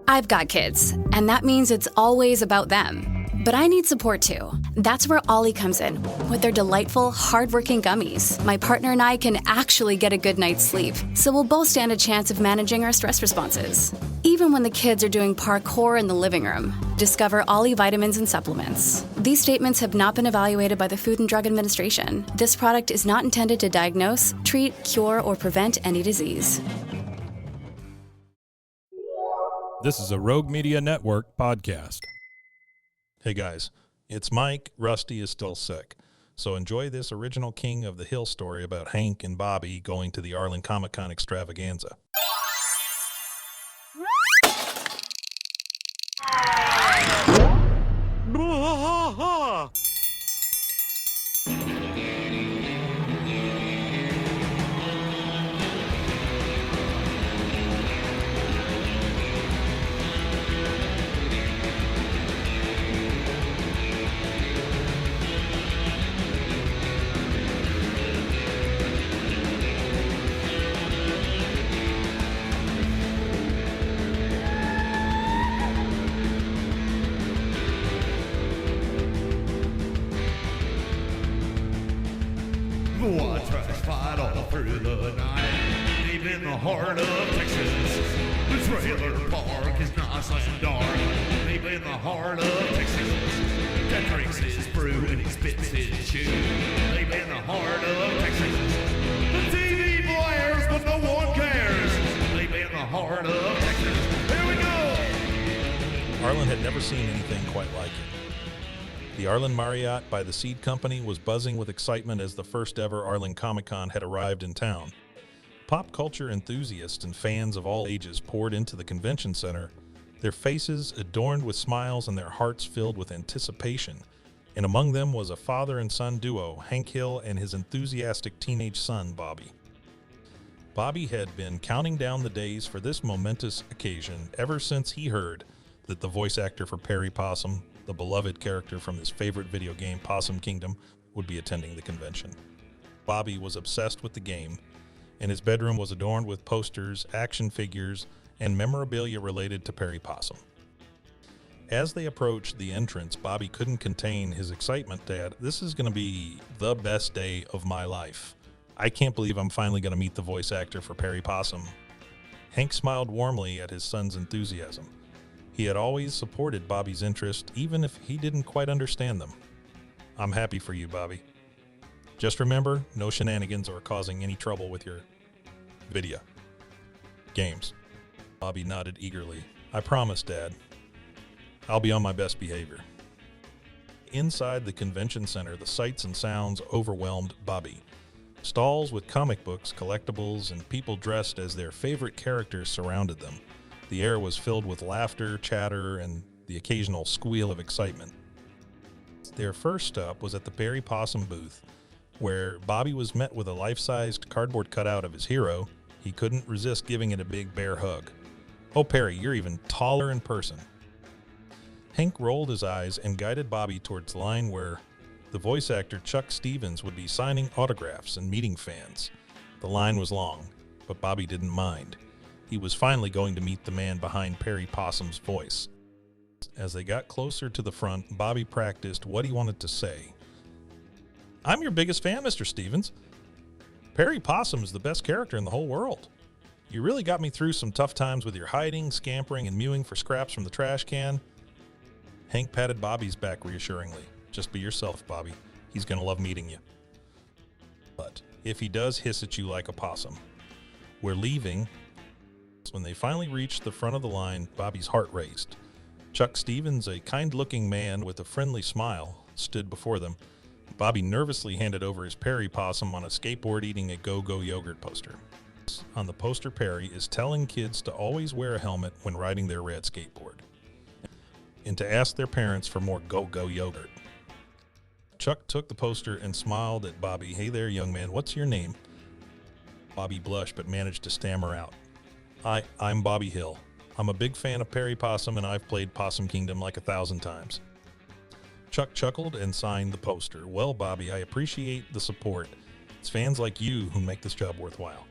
I've got kids, and that means it's always about them. But I need support too. That's where Ollie comes in. With their delightful, hardworking gummies, my partner and I can actually get a good night's sleep, so we'll both stand a chance of managing our stress responses. Even when the kids are doing parkour in the living room, discover Ollie vitamins and supplements. These statements have not been evaluated by the Food and Drug Administration. This product is not intended to diagnose, treat, cure, or prevent any disease. This is a Rogue Media Network podcast. Hey guys, it's Mike. Rusty is still sick. So enjoy this original King of the Hill story about Hank and Bobby going to the Arlen Comic-Con extravaganza. Bwaaa trash fight all through the night, deep in the heart of Texas. The trailer park is nice and dark, deep in the heart of Texas. That drinks his brew and he spits his chew, deep in the heart of Texas. The TV blares but no one cares, deep in the heart of Texas. Here we go! Arlen had never seen anything quite like it. The Arlen Marriott by the Seed Company was buzzing with excitement as the first ever Arlen Comic-Con had arrived in town. Pop culture enthusiasts and fans of all ages poured into the convention center, their faces adorned with smiles and their hearts filled with anticipation. And among them was a father and son duo, Hank Hill and his enthusiastic teenage son, Bobby. Bobby had been counting down the days for this momentous occasion ever since he heard that the voice actor for Perry Possum, the beloved character from his favorite video game, Possum Kingdom, would be attending the convention. Bobby was obsessed with the game, and his bedroom was adorned with posters, action figures, and memorabilia related to Perry Possum. As they approached the entrance, Bobby couldn't contain his excitement. Dad, this is going to be the best day of my life. I can't believe I'm finally going to meet the voice actor for Perry Possum. Hank smiled warmly at his son's enthusiasm. He had always supported Bobby's interest, even if he didn't quite understand them. I'm happy for you, Bobby. Just remember, no shenanigans or causing any trouble with your video games. Bobby nodded eagerly. I promise, Dad. I'll be on my best behavior. Inside the convention center, the sights and sounds overwhelmed Bobby. Stalls with comic books, collectibles, and people dressed as their favorite characters surrounded them. The air was filled with laughter, chatter, and the occasional squeal of excitement. Their first stop was at the Perry Possum booth, where Bobby was met with a life-sized cardboard cutout of his hero. He couldn't resist giving it a big bear hug. Oh, Perry, you're even taller in person. Hank rolled his eyes and guided Bobby towards the line where the voice actor Chuck Stevens would be signing autographs and meeting fans. The line was long, but Bobby didn't mind. He was finally going to meet the man behind Perry Possum's voice. As they got closer to the front, Bobby practiced what he wanted to say. I'm your biggest fan, Mr. Stevens. Perry Possum is the best character in the whole world. You really got me through some tough times with your hiding, scampering, and mewing for scraps from the trash can. Hank patted Bobby's back reassuringly. Just be yourself, Bobby. He's going to love meeting you. But if he does hiss at you like a possum, we're leaving. When they finally reached the front of the line, Bobby's heart raced. Chuck Stevens, a kind-looking man with a friendly smile, stood before them. Bobby nervously handed over his Perry Possum on a skateboard eating a Go-Go yogurt poster. On the poster, Perry is telling kids to always wear a helmet when riding their red skateboard, and to ask their parents for more Go-Go yogurt. Chuck took the poster and smiled at Bobby. Hey there, young man, what's your name? Bobby blushed but managed to stammer out. I'm Bobby Hill. I'm a big fan of Perry Possum, and I've played Possum Kingdom like 1,000 times. Chuck chuckled and signed the poster. Well, Bobby, I appreciate the support. It's fans like you who make this job worthwhile.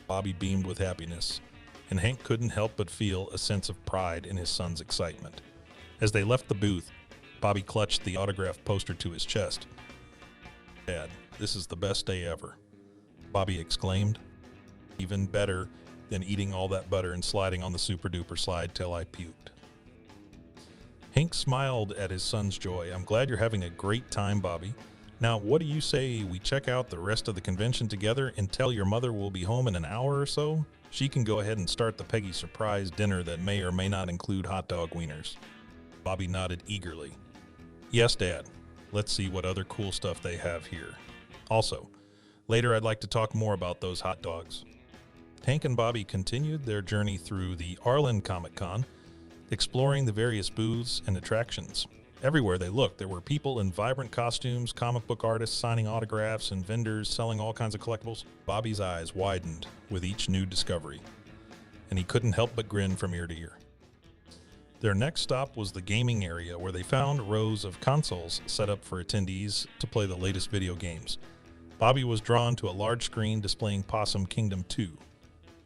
Bobby beamed with happiness. and Hank couldn't help but feel a sense of pride in his son's excitement. As they left the booth, Bobby clutched the autographed poster to his chest. "Dad, this is the best day ever," Bobby exclaimed. "Even better than eating all that butter and sliding on the super-duper slide till I puked." Hank smiled at his son's joy. "I'm glad you're having a great time, Bobby. Now, what do you say we check out the rest of the convention together and tell your mother we'll be home in an hour or so? She can go ahead and start the Peggy surprise dinner that may or may not include hot dog wieners." Bobby nodded eagerly. "Yes, Dad. Let's see what other cool stuff they have here. Also, later I'd like to talk more about those hot dogs." Hank and Bobby continued their journey through the Arlen Comic-Con, exploring the various booths and attractions. Everywhere they looked, there were people in vibrant costumes, comic book artists signing autographs, and vendors selling all kinds of collectibles. Bobby's eyes widened with each new discovery, and he couldn't help but grin from ear to ear. Their next stop was the gaming area, where they found rows of consoles set up for attendees to play the latest video games. Bobby was drawn to a large screen displaying Possum Kingdom 2,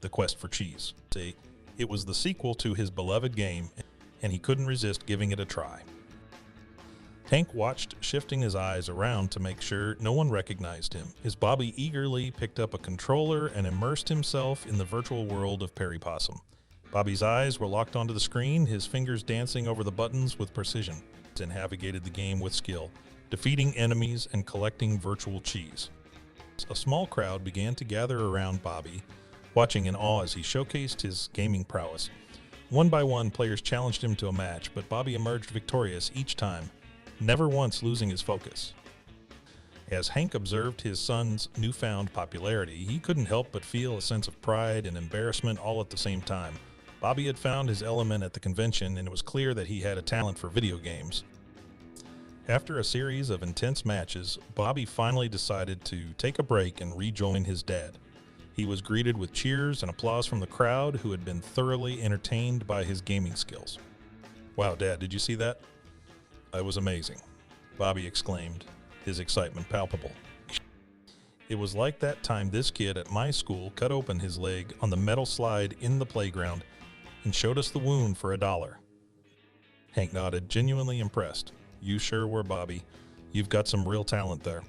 The Quest for Cheese. It was the sequel to his beloved game, and he couldn't resist giving it a try. Hank watched, shifting his eyes around to make sure no one recognized him, as Bobby eagerly picked up a controller and immersed himself in the virtual world of Perry Possum. Bobby's eyes were locked onto the screen, his fingers dancing over the buttons with precision, and navigated the game with skill, defeating enemies and collecting virtual cheese. A small crowd began to gather around Bobby, watching in awe as he showcased his gaming prowess. One by one, players challenged him to a match, but Bobby emerged victorious each time, never once losing his focus. As Hank observed his son's newfound popularity, he couldn't help but feel a sense of pride and embarrassment all at the same time. Bobby had found his element at the convention, and it was clear that he had a talent for video games. After a series of intense matches, Bobby finally decided to take a break and rejoin his dad. He was greeted with cheers and applause from the crowd, who had been thoroughly entertained by his gaming skills. "Wow, Dad, did you see that? That was amazing," Bobby exclaimed, his excitement palpable. "It was like that time this kid at my school cut open his leg on the metal slide in the playground and showed us the wound for $1. Hank nodded, genuinely impressed. "You sure were, Bobby. You've got some real talent there.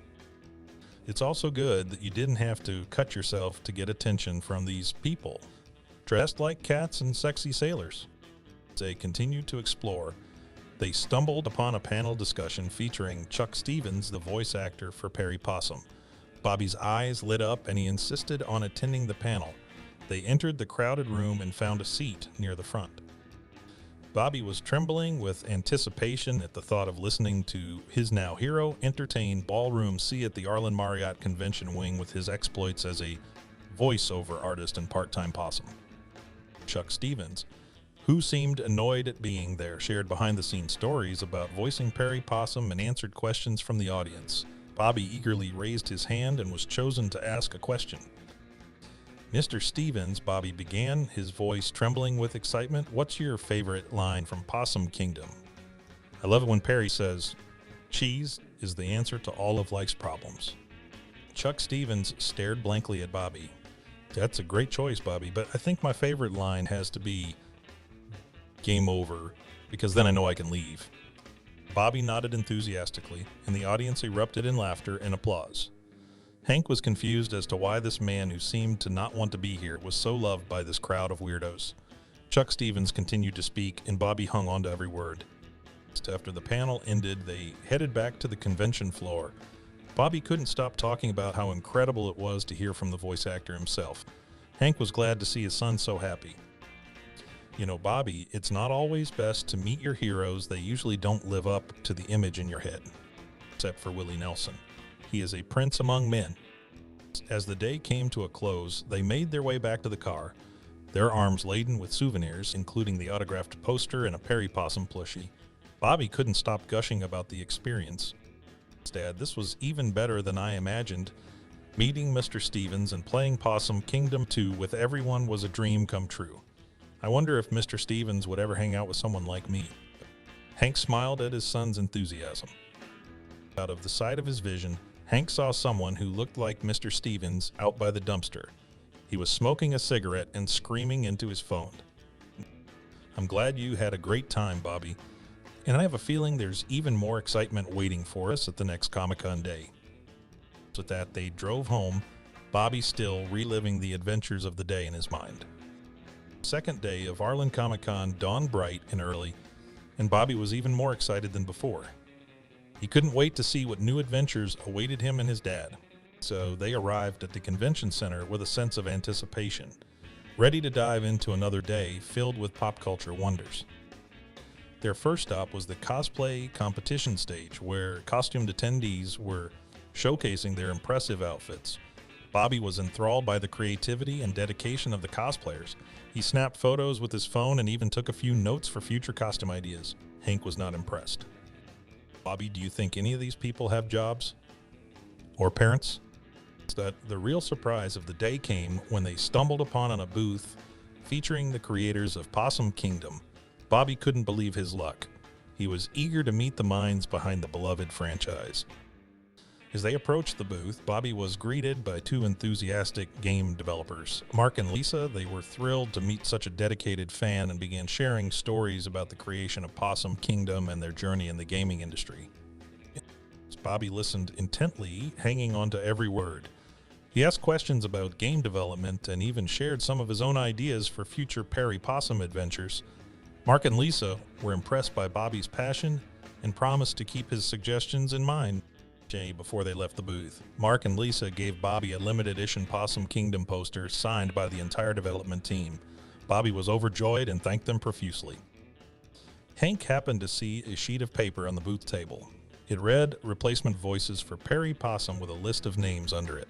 It's also good that you didn't have to cut yourself to get attention from these people, dressed like cats and sexy sailors." As they continued to explore, they stumbled upon a panel discussion featuring Chuck Stevens, the voice actor for Perry Possum. Bobby's eyes lit up, and he insisted on attending the panel. They entered the crowded room and found a seat near the front. Bobby was trembling with anticipation at the thought of listening to his now hero entertain Ballroom C at the Arlen Marriott Convention Wing with his exploits as a voiceover artist and part-time possum. Chuck Stevens, who seemed annoyed at being there, shared behind-the-scenes stories about voicing Perry Possum and answered questions from the audience. Bobby eagerly raised his hand and was chosen to ask a question. "Mr. Stevens," Bobby began, his voice trembling with excitement, "what's your favorite line from Possum Kingdom?" "I love it when Perry says, 'Cheese is the answer to all of life's problems.'" Chuck Stevens stared blankly at Bobby. "That's a great choice, Bobby, but I think my favorite line has to be, 'Game over,' because then I know I can leave." Bobby nodded enthusiastically, and the audience erupted in laughter and applause. Hank was confused as to why this man who seemed to not want to be here was so loved by this crowd of weirdos. Chuck Stevens continued to speak, and Bobby hung on to every word. After the panel ended, they headed back to the convention floor. Bobby couldn't stop talking about how incredible it was to hear from the voice actor himself. Hank was glad to see his son so happy. "You know, Bobby, it's not always best to meet your heroes. They usually don't live up to the image in your head, except for Willie Nelson. He is a prince among men." As the day came to a close, they made their way back to the car, their arms laden with souvenirs, including the autographed poster and a Perry Possum plushie. Bobby couldn't stop gushing about the experience. "Dad, this was even better than I imagined. Meeting Mr. Stevens and playing Possum Kingdom 2 with everyone was a dream come true. I wonder if Mr. Stevens would ever hang out with someone like me." Hank smiled at his son's enthusiasm. Out of the sight of his vision, Hank saw someone who looked like Mr. Stevens out by the dumpster. He was smoking a cigarette and screaming into his phone. I'm glad you had a great time, Bobby. And I have a feeling there's even more excitement waiting for us at the next Comic-Con day. With that, they drove home, Bobby still reliving the adventures of the day in his mind. The second day of Arlen Comic-Con dawned bright and early, and Bobby was even more excited than before. He couldn't wait to see what new adventures awaited him and his dad. So they arrived at the convention center with a sense of anticipation, ready to dive into another day filled with pop culture wonders. Their first stop was the cosplay competition stage, where costumed attendees were showcasing their impressive outfits. Bobby was enthralled by the creativity and dedication of the cosplayers. He snapped photos with his phone and even took a few notes for future costume ideas. Hank was not impressed. Bobby, do you think any of these people have jobs? Or parents? That the real surprise of the day came when they stumbled upon a booth featuring the creators of Possum Kingdom. Bobby couldn't believe his luck. He was eager to meet the minds behind the beloved franchise. As they approached the booth, Bobby was greeted by two enthusiastic game developers, Mark and Lisa. They were thrilled to meet such a dedicated fan and began sharing stories about the creation of Possum Kingdom and their journey in the gaming industry. Bobby listened intently, hanging on to every word. He asked questions about game development and even shared some of his own ideas for future Perry Possum adventures. Mark and Lisa were impressed by Bobby's passion and promised to keep his suggestions in mind. Before they left the booth, Mark and Lisa gave Bobby a limited edition Possum Kingdom poster signed by the entire development team. Bobby was overjoyed and thanked them profusely. Hank happened to see a sheet of paper on the booth table. It read replacement voices for Perry Possum with a list of names under it.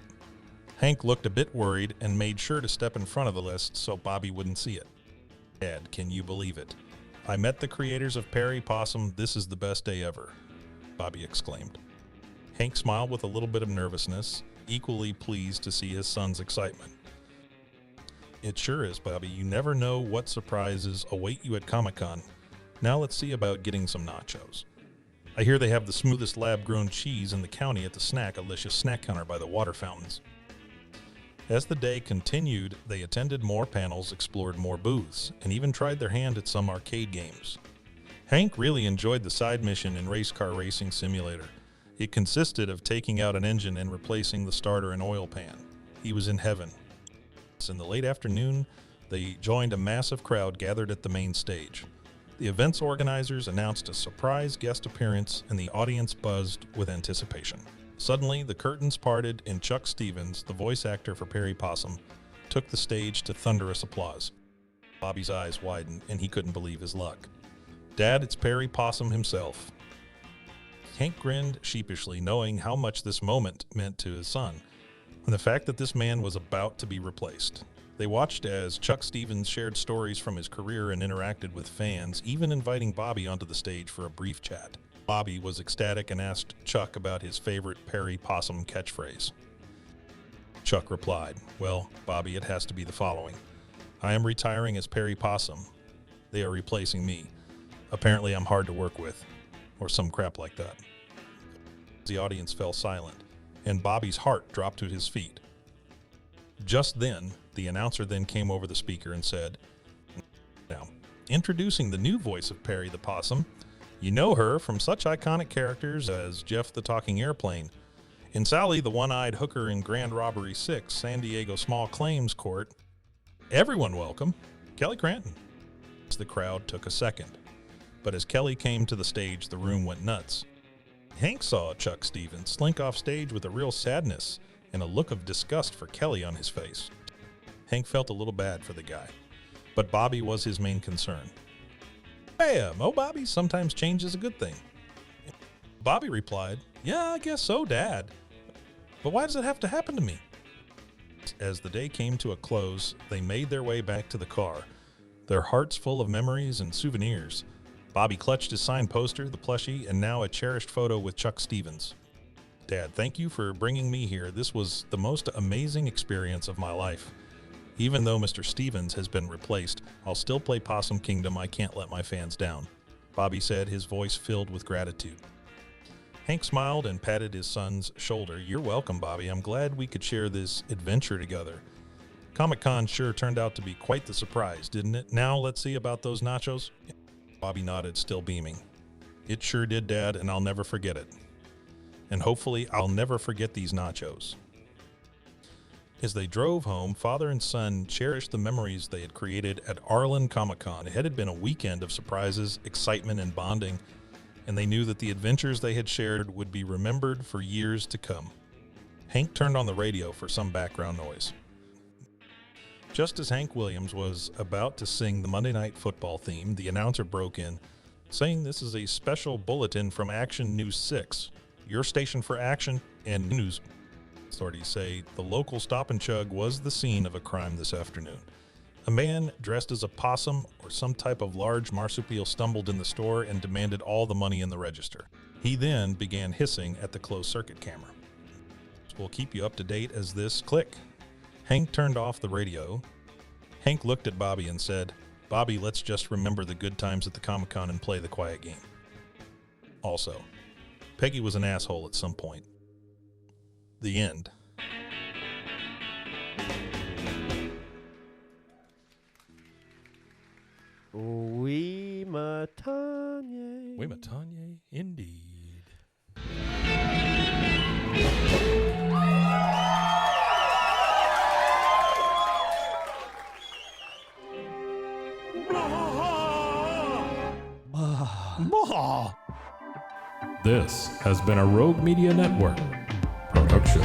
Hank looked a bit worried and made sure to step in front of the list so Bobby wouldn't see it. Dad, can you believe it? I met the creators of Perry Possum. This is the best day ever, Bobby exclaimed. Hank smiled with a little bit of nervousness, equally pleased to see his son's excitement. It sure is, Bobby. You never know what surprises await you at Comic-Con. Now let's see about getting some nachos. I hear they have the smoothest lab-grown cheese in the county at the Snack-alicious snack counter by the water fountains. As the day continued, they attended more panels, explored more booths, and even tried their hand at some arcade games. Hank really enjoyed the side mission in Race Car Racing Simulator. It consisted of taking out an engine and replacing the starter and oil pan. He was in heaven. In the late afternoon, they joined a massive crowd gathered at the main stage. The event's organizers announced a surprise guest appearance, and the audience buzzed with anticipation. Suddenly, the curtains parted, and Chuck Stevens, the voice actor for Perry Possum, took the stage to thunderous applause. Bobby's eyes widened, and he couldn't believe his luck. Dad, it's Perry Possum himself. Hank grinned sheepishly, knowing how much this moment meant to his son, and the fact that this man was about to be replaced. They watched as Chuck Stevens shared stories from his career and interacted with fans, even inviting Bobby onto the stage for a brief chat. Bobby was ecstatic and asked Chuck about his favorite Perry Possum catchphrase. Chuck replied, "Well, Bobby, it has to be the following. I am retiring as Perry Possum. They are replacing me. Apparently I'm hard to work with," or some crap like that. The audience fell silent, and Bobby's heart dropped to his feet. Just then, the announcer then came over the speaker and said, "Now, introducing the new voice of Perry the Possum. You know her from such iconic characters as Jeff the Talking Airplane, and Sally the One-Eyed Hooker in Grand Robbery 6, San Diego Small Claims Court. Everyone welcome, Kelly Cranton." The crowd took a second, but as Kelly came to the stage, the room went nuts. Hank saw Chuck Stevens slink off stage with a real sadness and a look of disgust for Kelly on his face. Hank felt a little bad for the guy, but Bobby was his main concern. "Bam! Oh, Bobby, sometimes change is a good thing." Bobby replied, "Yeah, I guess so, Dad. But why does it have to happen to me?" As the day came to a close, they made their way back to the car, their hearts full of memories and souvenirs. Bobby clutched his signed poster, the plushie, and now a cherished photo with Chuck Stevens. "Dad, thank you for bringing me here. This was the most amazing experience of my life. Even though Mr. Stevens has been replaced, I'll still play Possum Kingdom. I can't let my fans down," Bobby said, his voice filled with gratitude. Hank smiled and patted his son's shoulder. "You're welcome, Bobby. I'm glad we could share this adventure together. Comic-Con sure turned out to be quite the surprise, didn't it? Now let's see about those nachos. Bobby nodded, still beaming. It sure did, Dad, and I'll never forget it. And hopefully I'll never forget these nachos. As they drove home, father and son cherished the memories they had created at Arlen Comic-Con. It had been a weekend of surprises, excitement, and bonding, and they knew that the adventures they had shared would be remembered for years to come. Hank turned on the radio for some background noise. Just as Hank Williams was about to sing the Monday Night Football theme, the announcer broke in, saying this is a special bulletin from Action News 6, your station for action and news. Authorities say the local Stop and Chug was the scene of a crime this afternoon. A man dressed as a possum or some type of large marsupial stumbled in the store and demanded all the money in the register. He then began hissing at the closed-circuit camera. We'll keep you up to date as this click. Hank turned off the radio. Hank looked at Bobby and said, "Bobby, let's just remember the good times at the Comic-Con and play the quiet game." Also, Peggy was an asshole at some point. The end. We Matanye. We Matanye, indeed. This has been a Rogue Media Network production.